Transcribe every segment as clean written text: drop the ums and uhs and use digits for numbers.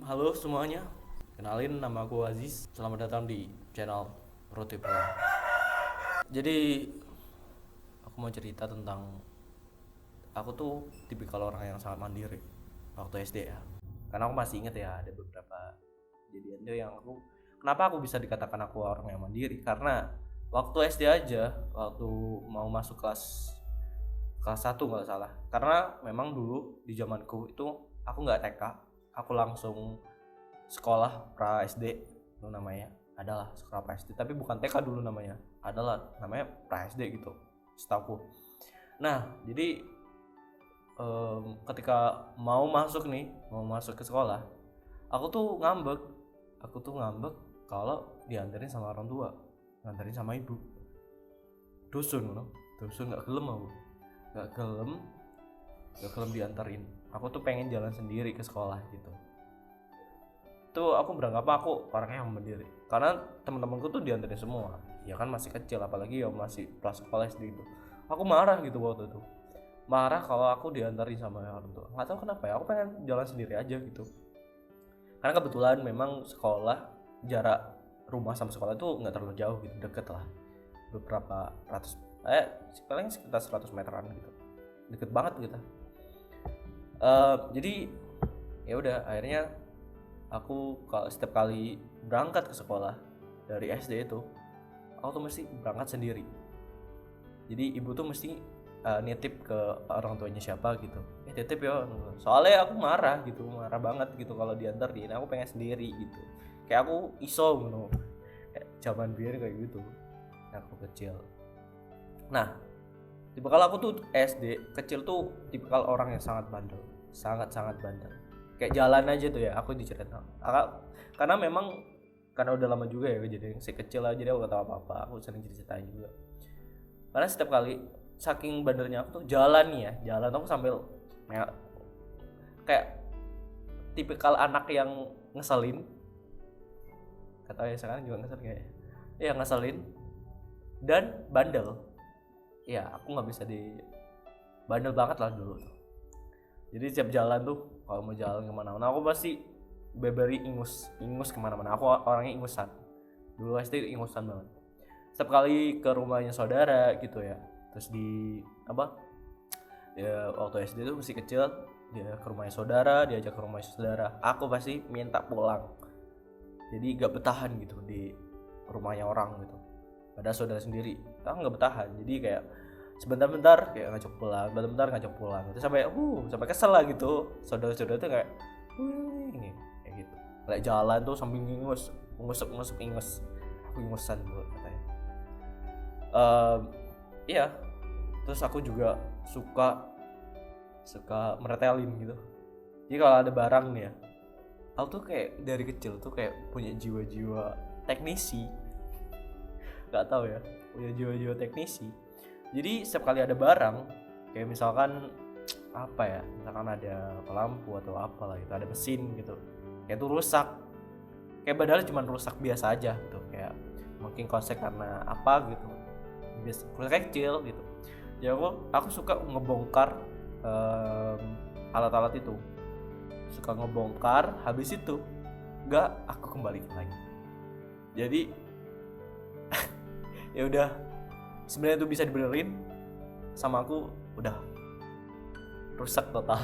Halo semuanya, kenalin nama aku Aziz. Selamat datang di channel Roti Pulang. Jadi aku mau cerita tentang aku tuh tipikal orang yang sangat mandiri waktu SD ya. Karena aku masih inget ya ada beberapa kejadian tuh yang kenapa aku bisa dikatakan aku orang yang mandiri? Karena waktu SD aja, waktu mau masuk kelas 1 nggak salah. Karena memang dulu di zamanku itu aku nggak TK, aku langsung sekolah pra SD itu namanya, adalah sekolah pra SD, tapi bukan TK dulu namanya, adalah namanya pra SD gitu setahu. Nah jadi ketika mau masuk ke sekolah, aku tuh ngambek kalau dianterin sama orang tua, nganterin sama ibu. Dusun loh, dusun nggak gelem aku, nggak gelem nggak gelem dianterin. Aku tuh pengen jalan sendiri ke sekolah gitu. Tuh aku beranggap aku orangnya yang mandiri karena teman-temanku tuh dianterin semua, ya kan masih kecil, apalagi ya masih kelas sekolah SD itu. Aku marah gitu waktu itu, marah kalau aku diantarin sama orang tua. Nggak tahu kenapa ya, aku pengen jalan sendiri aja gitu. Karena kebetulan memang sekolah, jarak rumah sama sekolah itu nggak terlalu jauh gitu, deket lah, beberapa ratus, paling sekitar 100 meteran gitu, deket banget gitu. Jadi ya udah, akhirnya aku kalau setiap kali berangkat ke sekolah dari SD itu, aku tuh mesti berangkat sendiri. Jadi ibu tuh mesti nitip ke orang tuanya siapa gitu, titip ya, soalnya aku marah gitu, marah banget gitu kalau diantarin. Aku pengen sendiri gitu, kayak aku iso gitu, kayak zaman biar kayak gitu aku kecil. Nah tipikal aku tuh SD kecil tuh tipikal orang yang sangat bandel, sangat bandel. Kayak jalan aja tuh ya, aku diceritain karena memang karena udah lama juga ya jadi si kecil aja, jadi aku gak tahu apa-apa, aku sering ceritain juga. Karena setiap kali saking bandelnya aku tuh jalan nih ya, jalan aku sambil kayak tipikal anak yang ngeselin, kata ya sekarang juga ngeselin kayak ya, ngeselin dan bandel. Ya aku nggak bisa di bandel banget lah dulu tuh. Jadi setiap jalan tuh, kalau mau jalan kemana-mana aku pasti beberi ingus kemana-mana. Aku orangnya ingusan, dulu SD ingusan banget. Setiap kali ke rumahnya saudara gitu ya, terus di apa ya, waktu SD tuh masih kecil, dia ke rumahnya saudara, diajak ke rumahnya saudara, aku pasti minta pulang. Jadi gak betahan gitu di rumahnya orang gitu, padahal saudara sendiri, aku gak betahan. Jadi kayak sebentar-bentar kayak ngajak pulang, bentar-bentar ngajak pulang, terus sampai kesel lah gitu. Saudara-saudara tuh kayak kayak gitu, kayak jalan tuh sambil ngusep ingus. Aku ingusan buat katanya. Iya, terus aku juga suka meretelin gitu. Jadi kalau ada barang nih ya, aku tuh kayak dari kecil tuh kayak punya jiwa-jiwa teknisi, nggak tahu ya, punya jiwa-jiwa teknisi. Jadi setiap kali ada barang, kayak misalkan apa ya, misalkan ada lampu atau apalah gitu, ada mesin gitu, kayak itu rusak, kayak padahal cuma rusak biasa aja gitu, kayak mungkin konsep karena apa gitu, biasa rusak kecil gitu. Jadi aku suka ngebongkar alat-alat itu, suka ngebongkar, habis itu nggak aku kembalikan lagi. Jadi ya udah, sebenarnya itu bisa dibenerin, sama aku udah rusak total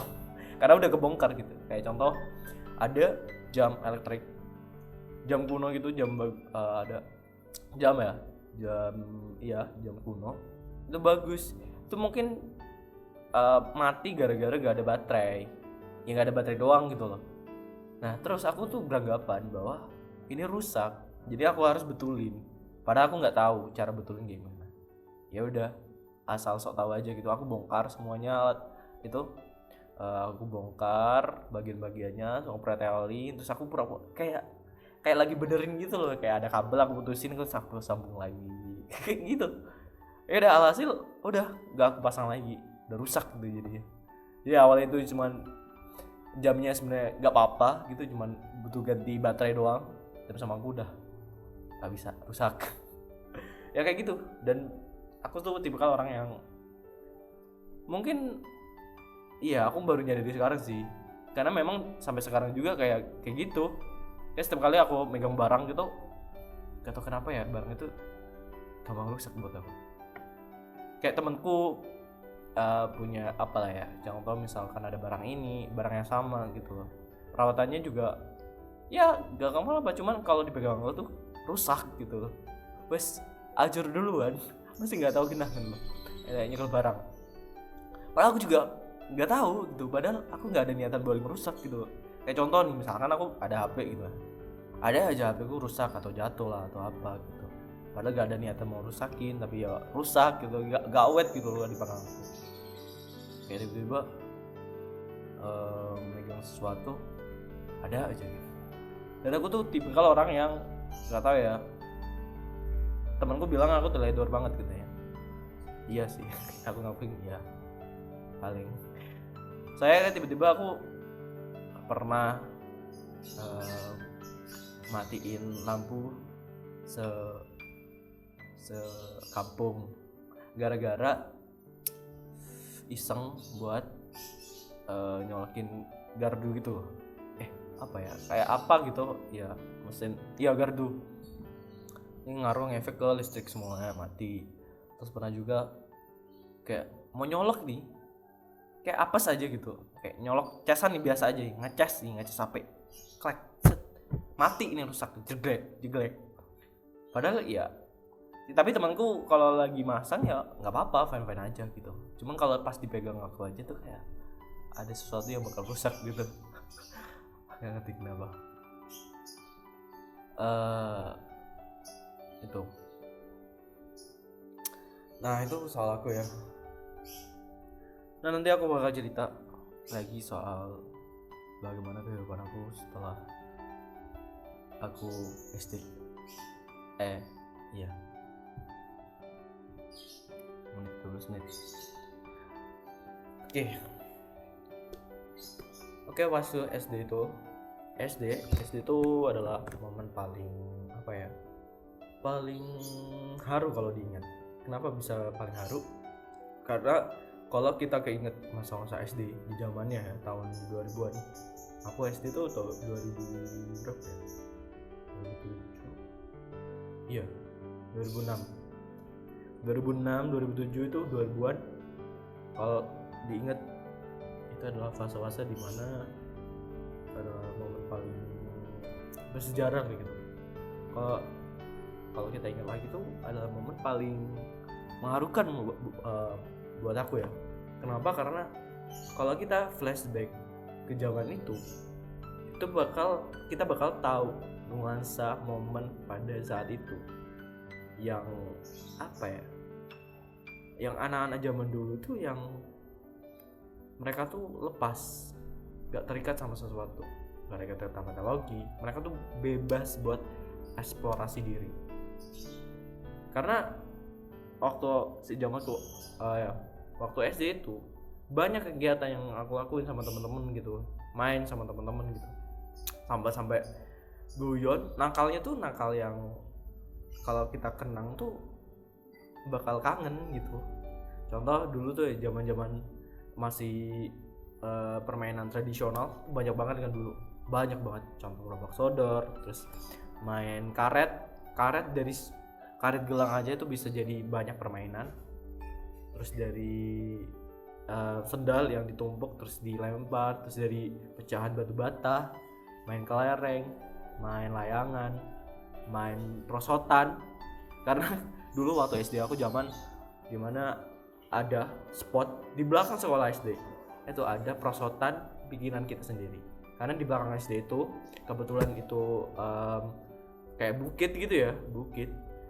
karena udah kebongkar gitu. Kayak contoh, ada jam elektrik, jam kuno gitu, ada jam ya, jam kuno itu bagus, itu mungkin mati gara-gara gak ada baterai, ya gak ada baterai doang gitu loh. Nah terus aku tuh beranggapan bahwa ini rusak, jadi aku harus betulin, padahal aku nggak tahu cara betulin gimana. Ya udah, asal sok tahu aja gitu, aku bongkar semuanya alat itu. Aku bongkar bagian-bagiannya, aku pretelin, terus aku pura-pura kayak lagi benerin gitu loh, kayak ada kabel aku putusin, terus aku sambung lagi kayak gitu. Ya udah, alhasil udah gak aku pasang lagi, udah rusak gitu jadinya. Jadi awalnya itu cuman jamnya sebenarnya gak apa-apa gitu, cuman butuh ganti baterai doang, tapi sama aku udah gak bisa, rusak. Ya kayak gitu. Dan aku tuh tipikal orang yang mungkin, iya aku baru nyadari sekarang sih, karena memang sampai sekarang juga kayak gitu. Kayak setiap kali aku megang barang gitu, gak tau kenapa ya barang itu gampang rusak buat aku. Kayak temanku punya apa lah ya, contoh misalkan ada barang ini, barang yang sama gitu loh, perawatannya juga ya gak gampang apa, cuman kalau dipegang aku tuh rusak gitu loh, wes ajur duluan masih nggak tahu kenapa loh kayak nyekel barang. Padahal aku juga nggak tahu gitu, padahal aku nggak ada niatan buat merusak gitu. Kayak contoh nih, misalkan aku ada HP gitu, ada aja HP ku rusak atau jatuh lah atau apa gitu, padahal gak ada niatan mau rusakin, tapi ya rusak gitu, gak awet gitu loh di belakang aku. Kayak tiba-tiba megang sesuatu ada aja gitu. Dan aku tuh tipikal orang yang nggak tahu ya, temanku bilang aku teledor banget gitu ya. Iya sih aku ngakuin ya, paling saya tiba-tiba aku pernah matiin lampu sekampung gara-gara iseng buat nyolokin gardu gitu. Apa ya, kayak apa gitu ya, mesin iya gardu ini ngaruh, ngefek ke listrik semuanya mati. Terus pernah juga kayak mau nyolok nih, kayak apa saja gitu, kayak nyolok casan nih biasa aja, ngecas HP, klek, set, mati, ini rusak, jeglek. Padahal ya, tapi temanku kalau lagi masang ya nggak apa-apa, fine aja gitu. Cuman kalau pas dipegang aku aja tuh kayak ada sesuatu yang bakal rusak gitu. Nggak ngerti kenapa. Itu. Nah itu soal aku ya. Nah nanti aku bakal cerita lagi soal bagaimana kehidupan aku setelah aku SD. Iya. Menit 12 menit. Oke, waktu SD itu adalah momen paling apa ya? Paling haru kalau diingat. Kenapa bisa paling haru? Karena kalau kita keinget masa-masa SD di zamannya ya, tahun 2000-an. Aku SD tuh tahun 2000 berapa ya? 2007. Iya, 2006. 2007 itu 2000-an. Kalau diingat itu adalah fase-fase di mana adalah momen paling bersejarah gitu. Kalau kita ingat lagi itu adalah momen paling mengharukan buat aku ya. Kenapa? Karena kalau kita flashback ke zaman itu kita bakal tahu nuansa momen pada saat itu yang apa ya, yang anak-anak zaman dulu tuh yang mereka tuh lepas, gak terikat sama sesuatu, gak terikat sama teknologi. Mereka tuh bebas buat eksplorasi diri. Karena waktu waktu SD itu banyak kegiatan yang aku lakuin sama teman-teman gitu, main sama teman-teman gitu, sampai guyon. Nakalnya tuh nakal yang kalau kita kenang tuh bakal kangen gitu. Contoh dulu tuh ya, zaman-zaman masih permainan tradisional banyak banget kan dulu, banyak banget. Contoh Roblox Sodor, terus main karet dari karet gelang aja itu bisa jadi banyak permainan. Terus dari sendal yang ditumpuk terus dilempar, terus dari pecahan batu bata, main kelereng, main layangan, main prosotan. Karena dulu waktu SD aku zaman dimana ada spot di belakang sekolah SD itu ada prosotan bikinan kita sendiri. Karena di belakang SD itu kebetulan itu kayak bukit gitu ya,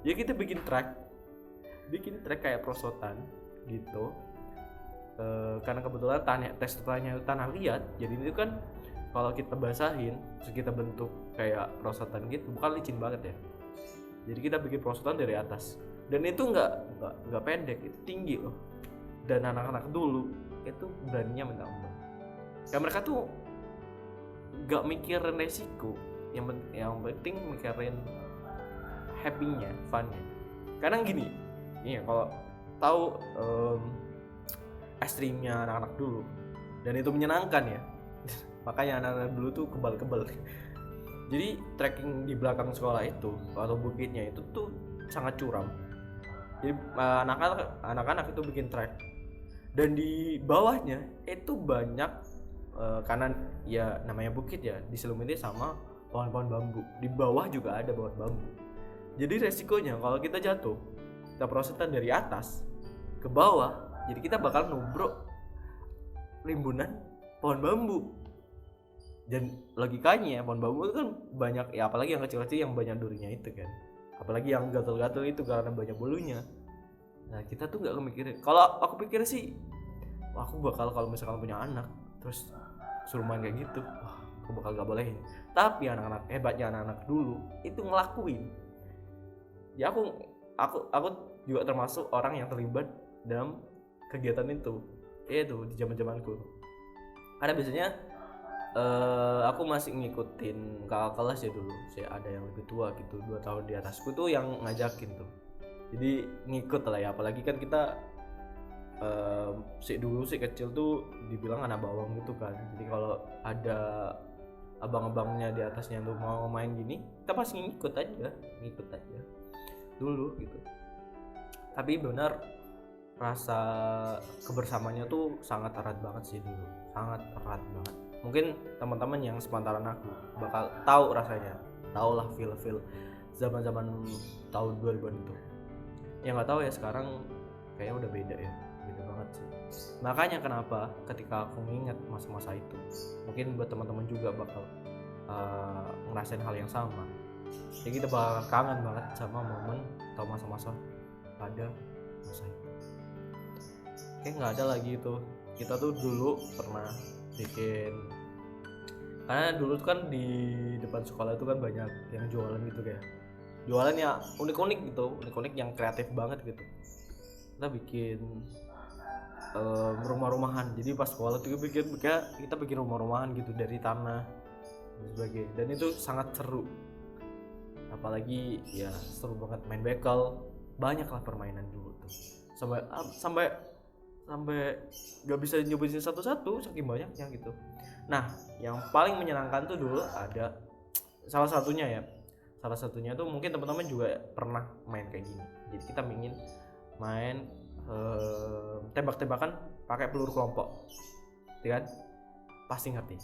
ya kita bikin track kayak prosotan gitu. Karena kebetulan teksturnya tanah liat, jadi itu kan kalau kita basahin terus kita bentuk kayak prosotan gitu, bukan licin banget ya. Jadi kita bikin prosotan dari atas, dan itu nggak pendek, itu tinggi loh. Dan anak-anak dulu itu beraninya minta ampun. Kayak mereka tuh nggak mikirin resiko, yang penting mikirin happy-nya, fun-nya. Karena gini, iya kalau tahu ekstrimnya anak-anak dulu, dan itu menyenangkan ya. makanya anak-anak dulu tuh kebal-kebal. Jadi trekking di belakang sekolah itu atau bukitnya itu tuh sangat curam. Jadi anak-anak itu bikin trek, dan di bawahnya itu banyak kanan ya namanya bukit ya, diselimuti sama pohon-pohon bambu. Di bawah juga ada pohon bambu. Jadi resikonya kalau kita jatuh, kita prosetan dari atas ke bawah, jadi kita bakal nubruk rimbunan pohon bambu. Dan logikanya pohon bambu itu kan banyak ya, apalagi yang kecil-kecil yang banyak durinya itu kan, apalagi yang gatal-gatal itu karena banyak bulunya. Nah kita tuh nggak kemikirin. Kalau aku pikir sih, aku bakal kalau misalkan punya anak terus suruh main kayak gitu, wah aku bakal gak bolehin. Tapi anak-anak hebatnya anak-anak dulu itu ngelakuin. Ya aku juga termasuk orang yang terlibat dalam kegiatan itu di zaman-zamanku. Karena biasanya aku masih ngikutin kakak kelas ya dulu. Saya ada yang lebih tua gitu, 2 tahun di atasku tuh yang ngajakin tuh. Jadi ngikut lah ya, apalagi kan kita dulu kecil tuh dibilang anak bawang gitu kan. Jadi kalau ada abang-abangnya di atasnya tuh mau main gini, kita pasti ngikut aja dulu gitu. Tapi benar rasa kebersamaannya tuh sangat erat banget sih dulu, sangat erat banget. Mungkin teman-teman yang sepantaran aku bakal tahu rasanya, tahu lah feel zaman-zaman tahun 2000-an itu. Yang nggak tahu ya sekarang kayaknya udah beda banget sih. Makanya kenapa ketika aku nginget masa-masa itu, mungkin buat teman-teman juga bakal ngerasain hal yang sama. Jadi kita bakal kangen banget sama momen atau masa-masa pada masa itu. Kayak nggak ada lagi itu. Kita tuh dulu pernah bikin, karena dulu tuh kan di depan sekolah itu kan banyak yang jualan gitu kayak jualan ya unik-unik gitu, unik-unik yang kreatif banget gitu. Kita bikin rumah-rumahan. Jadi pas sekolah tuh kita bikin rumah-rumahan gitu dari tanah dan sebagainya, dan itu sangat seru. Apalagi ya seru banget main bekel, banyak lah permainan dulu tuh sampai nggak bisa nyobain satu-satu saking banyaknya gitu. Nah yang paling menyenangkan tuh dulu ada salah satunya tuh mungkin teman-teman juga pernah main kayak gini. Jadi kita ingin main tembak-tembakan pakai peluru kelompok, ya kan? Pasti ngerti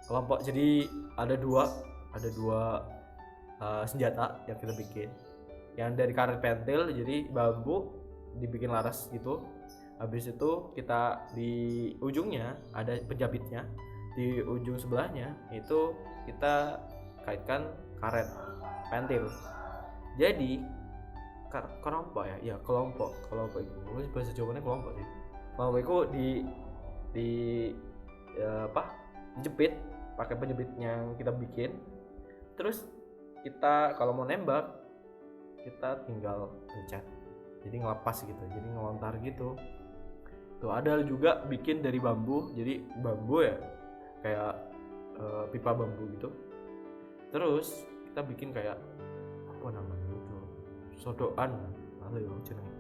kelompok. Jadi ada dua senjata yang kita bikin, yang dari karet pentil, jadi bambu dibikin laras gitu. Habis itu kita di ujungnya ada penjepitnya, di ujung sebelahnya itu kita kaitkan karet pentil. Jadi kelompok ya kelompok itu bahasa Jawanya kelompok sih. Kelompok itu dijepit pakai penjepit yang kita bikin. Terus kita kalau mau nembak kita tinggal pencet, jadi ngelepas gitu, jadi ngelontar gitu. Tuh ada juga bikin dari bambu, jadi bambu ya kayak pipa bambu gitu. Terus kita bikin kayak apa namanya itu, sodokan lalu ya jenenge.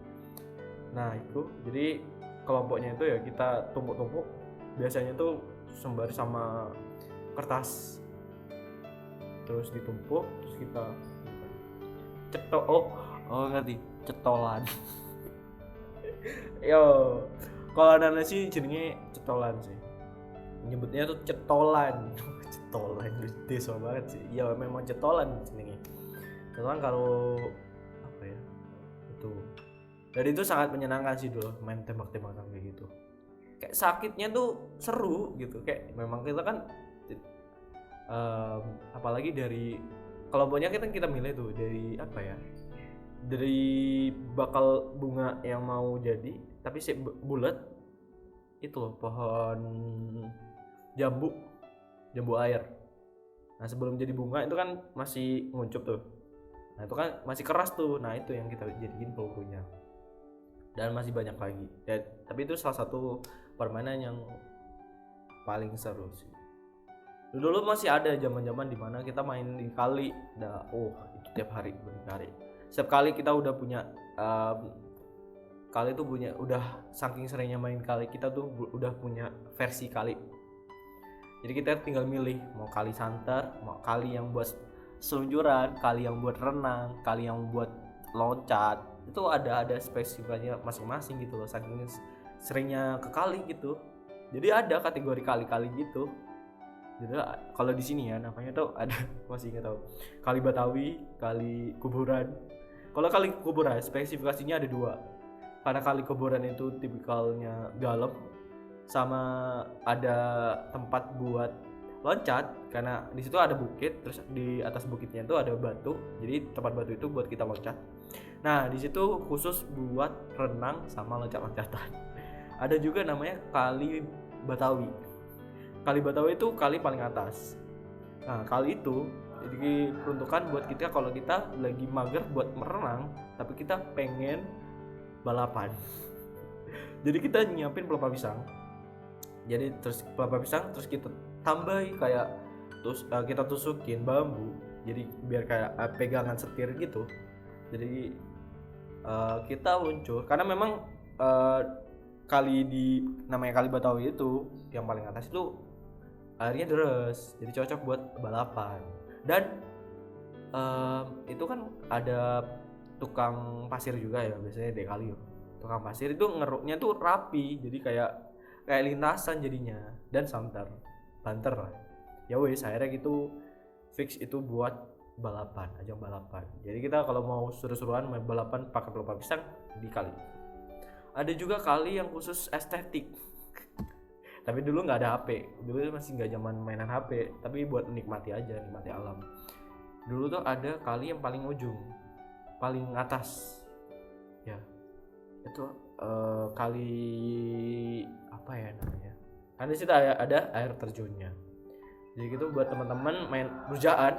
Nah itu jadi kelompoknya itu ya kita tumpuk-tumpuk, biasanya tuh sembari sama kertas, terus ditumpuk, terus kita cetok. Oh ngerti, cetolan. Yo kalau anak sih jenenge cetolan sih, nyebutnya tuh cetolan. Cetolan desa banget sih. Ya memang cetolan jenenge. Cetolan kalau apa ya itu, dan itu sangat menyenangkan sih dulu main tembak-tembakan kayak gitu. Kayak sakitnya tuh seru gitu, kayak memang kita kan apalagi dari kelompoknya kita milih tuh dari apa ya, dari bakal bunga yang mau jadi tapi bulat itu loh, pohon jambu air. Nah sebelum jadi bunga itu kan masih nguncup tuh, nah itu kan masih keras tuh. Nah itu yang kita jadiin pelurunya, dan masih banyak lagi dan, tapi itu salah satu permainan yang paling seru sih. Dulu masih ada zaman-zaman dimana kita main di kali, itu tiap hari berkali. Setiap kali kita udah punya kali itu punya, udah saking seringnya main kali, kita tuh udah punya versi kali. Jadi kita tinggal milih mau kali santer, mau kali yang buat seluncuran, kali yang buat renang, kali yang buat loncat. Itu ada spesifikasinya masing-masing gitu loh, saking seringnya ke kali gitu. Jadi ada kategori kali-kali gitu. Jadi kalau di sini ya namanya tuh ada masih nggak tahu, kali Batawi, kali kuburan. Kalau kali kuburan spesifikasinya ada dua. Karena kali kuburan itu tipikalnya dalam, sama ada tempat buat loncat karena di situ ada bukit, terus di atas bukitnya itu ada batu, jadi tempat batu itu buat kita loncat. Nah di situ khusus buat renang sama loncat-loncatan. Ada juga namanya kali Batawi. Kali Batawi itu kali paling atas. Nah kali itu jadi peruntukan buat kita kalau kita lagi mager buat merenang tapi kita pengen balapan. Jadi kita nyiapin pelepah pisang. Jadi terus pelepah pisang terus kita tambahi kayak kita tusukin bambu. Jadi biar kayak pegangan setir gitu. Jadi kita luncur karena memang kali di namanya kali Batawi itu yang paling atas itu airnya deras. Jadi cocok buat balapan. Dan itu kan ada tukang pasir juga ya biasanya di kali. Tukang pasir itu ngeruknya tuh rapi. Jadi kayak lintasan jadinya dan banter lah ya wes akhirnya gitu fix itu buat balapan, ajang balapan. Jadi kita kalau mau seru-seruan main balapan pakai pelepah pisang di kali. Ada juga kali yang khusus estetik tapi dulu nggak ada HP, dulu masih nggak zaman mainan HP, tapi buat nikmati aja, nikmati alam. Dulu tuh ada kali yang paling ujung, paling atas ya, itu kali apa ya namanya, kan di situ ada air terjunnya. Jadi gitu buat teman-teman main rujaan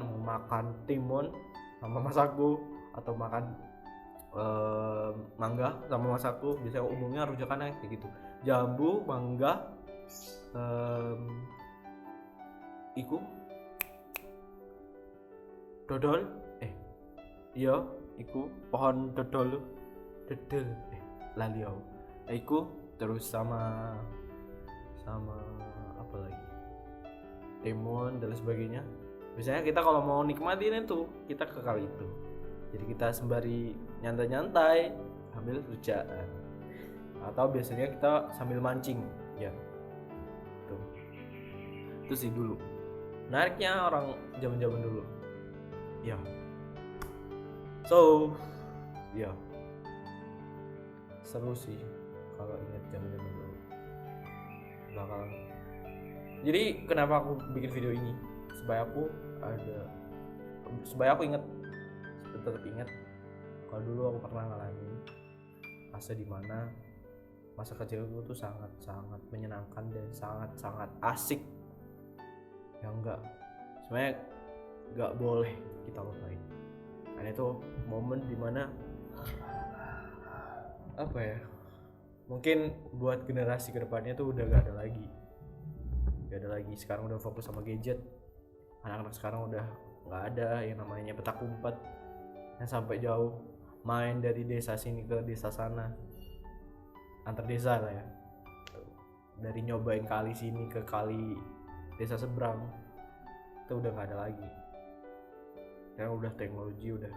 mau makan timun sama masaku atau makan mangga sama masaku, biasanya umumnya rujakan kayak gitu, jambu, mangga, iku dodol, iya iku pohon dodol lali aku. Iku terus sama apa lagi, timun dan sebagainya. Biasanya kita kalau mau nikmatin itu kita ke kali itu. Jadi kita sembari nyantai-nyantai ambil rujaan, atau biasanya kita sambil mancing ya. Tuh. Itu sih dulu. Menariknya orang zaman-zaman dulu. Ya. So, ya. Seru sih kalau ingat zaman-zaman dulu. Bakalan. Jadi kenapa aku bikin video ini? Supaya aku tetap ingat kalau dulu aku pernah ngalamin masa dimana masa kecilku tuh sangat menyenangkan dan sangat asik yang sebenarnya nggak boleh kita lupain. Karena itu momen dimana apa ya, mungkin buat generasi kedepannya tuh udah gak ada lagi. Sekarang udah fokus sama gadget. Anak-anak sekarang udah nggak ada yang namanya petak umpet yang sampai jauh main dari desa sini ke desa sana, antar desa lah ya, dari nyobain kali sini ke kali desa seberang. Itu udah nggak ada lagi karena udah teknologi udah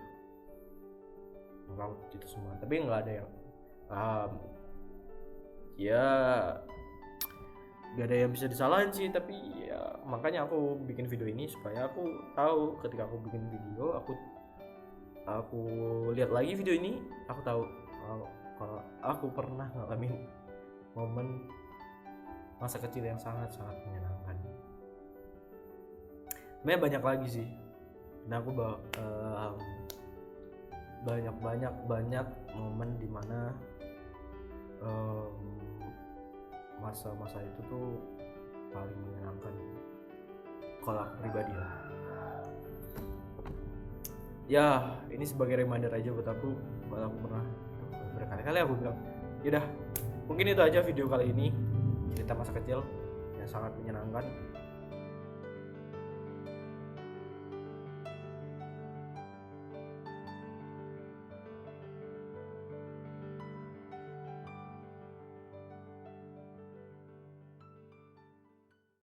meraut itu semua. Tapi nggak ada yang ya gak ada yang bisa disalahin sih. Tapi ya makanya aku bikin video ini supaya aku tahu ketika aku bikin video, aku lihat lagi video ini, aku tahu kalau aku pernah ngalamin momen masa kecil yang sangat menyenangkan. Sebenarnya banyak lagi sih. Dan aku banyak momen dimana masa-masa itu tuh paling menyenangkan kalau aku pribadi ya. Ini sebagai reminder aja buat aku pernah berkali-kali aku bilang. Yaudah, mungkin itu aja video kali ini, cerita masa kecil yang sangat menyenangkan.